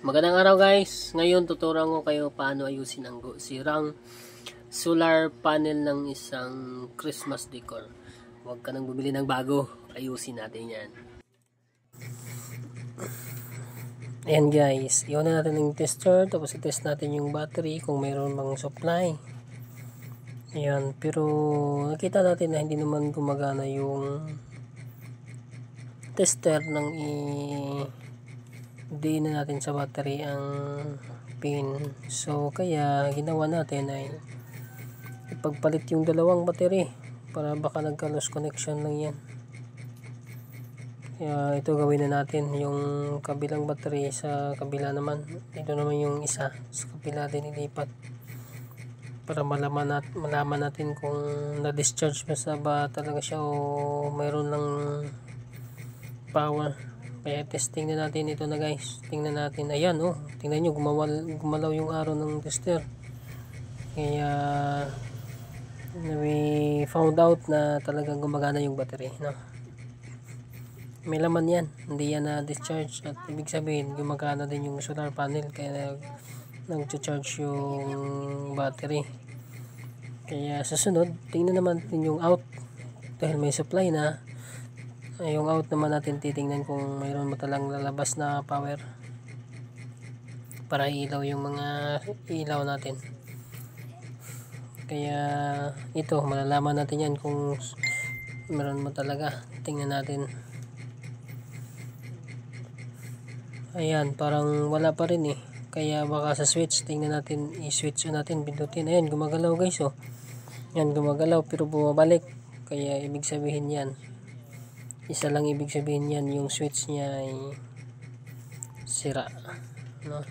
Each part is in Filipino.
Magandang araw guys. Ngayon tuturuan ko kayo paano ayusin ang sirang solar panel ng isang Christmas decor. Huwag ka nang bumili ng bago. Ayusin natin yan. Ayan guys. Iwan na natin yung tester. Tapos i-test natin yung battery kung mayroon bang supply. Ayan. Pero nakita natin na hindi naman gumagana yung tester ng di na natin sa battery ang pin. So kaya ginawa natin ay ipagpalit yung dalawang battery para baka nagka-loss connection lang yan. Kaya ito gawin na natin, yung kabilang battery sa kabila naman, ito naman yung isa sa kabila din ilipat para malaman natin kung na-discharge ba talaga siya o mayroon lang power. Kaya testing na natin ito na guys. Tingnan natin. Ayan oh. Tingnan nyo. Gumalaw yung araw ng tester. Kaya we found out na talagang gumagana yung battery. No? May laman yan. Hindi yan na-discharge. At ibig sabihin gumagana din yung solar panel. Kaya nag-charge yung battery. Kaya sa sunod, tingnan naman natin yung out. Dahil may supply na. Yung out naman natin titingnan kung mayroon matalang lalabas na power para ilaw yung mga ilaw natin. Kaya ito malalaman natin yan kung mayroon mo talaga. Tingnan natin. Ayan, parang wala pa rin eh. Kaya baka sa switch, tingnan natin, i-switch natin, pindutin. Ayan, gumagalaw guys oh. Yan, gumagalaw pero bumabalik. Kaya ibig sabihin yan, isa lang ibig sabihin yan, yung switch niya ay sira, no?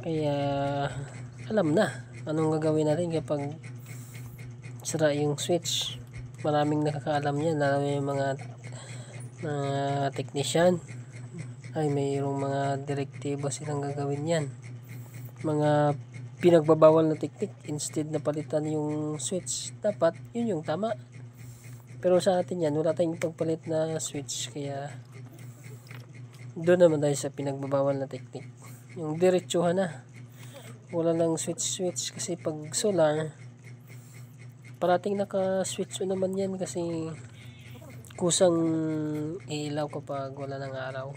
Kaya alam na anong gagawin natin kapag sira yung switch. Maraming nakakaalam yan, lalo yung mga technician ay mayroong mga direktibo silang gagawin yan, mga pinagbabawal na teknik. Instead na palitan yung switch, dapat yun yung tama. Pero sa atin yan, wala tayong pagpalit na switch. Kaya doon naman tayo sa pinagbabawal na teknik, yung diretsuhan na, wala lang switch. Kasi pag solar, parating naka-switch naman yan. Kasi kusang ilaw kapag wala ng araw,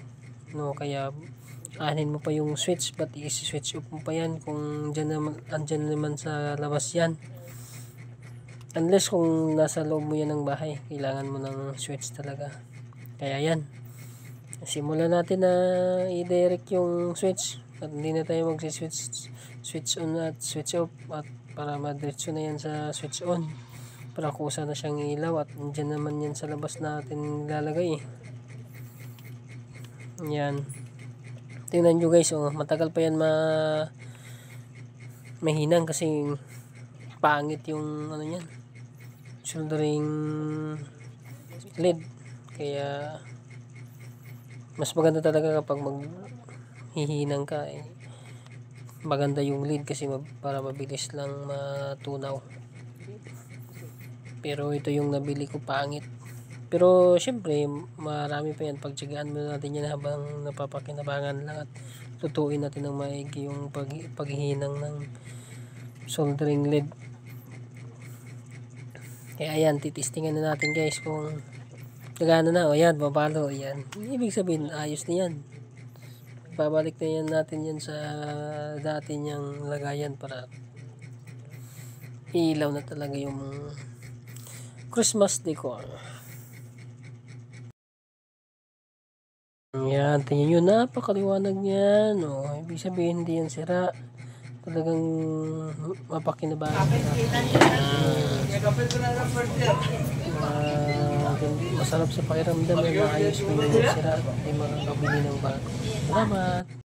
no? Kaya anin mo pa yung switch, ba't i-switch off mo pa yan kung andyan naman sa labas yan? Unless kung nasa loob mo yan ng bahay, kailangan mo ng switch talaga. Kaya yan, simulan natin na i-direct yung switch. At hindi na tayo switch on at switch off, at para madiretso na yan sa switch on, para kusa na siyang ilaw. At dyan naman yan sa labas natin lalagay eh. Yan, tingnan nyo guys oh, matagal pa yan mahinang kasi pangit yung ano yan, soldering lead. Kaya mas maganda talaga kapag maghihinang ka eh, maganda yung lead kasi para mabilis lang matunaw. Pero ito yung nabili ko pangit. Pero syempre marami pa yan, pagtiyagaan mo natin yan habang napapakinabangan lang, at tutuin natin ng maigi yung paghihinang ng soldering lead. Kaya ayan, titistingan na natin guys kung nagana na. O yan, babalo. Ayan, ibig sabihin ayos na yan. Babalik na yan natin yan sa dati niyang lagayan para ilaw na talaga yung Christmas decor. Ayan, tingnan nyo, napakaliwanag yan. O, ibig sabihin hindi yan sira. Talagang mapakinabangan. Masarap sa pakiramdam na maayos mo yung sira at hindi makakabili ng bago. Salamat!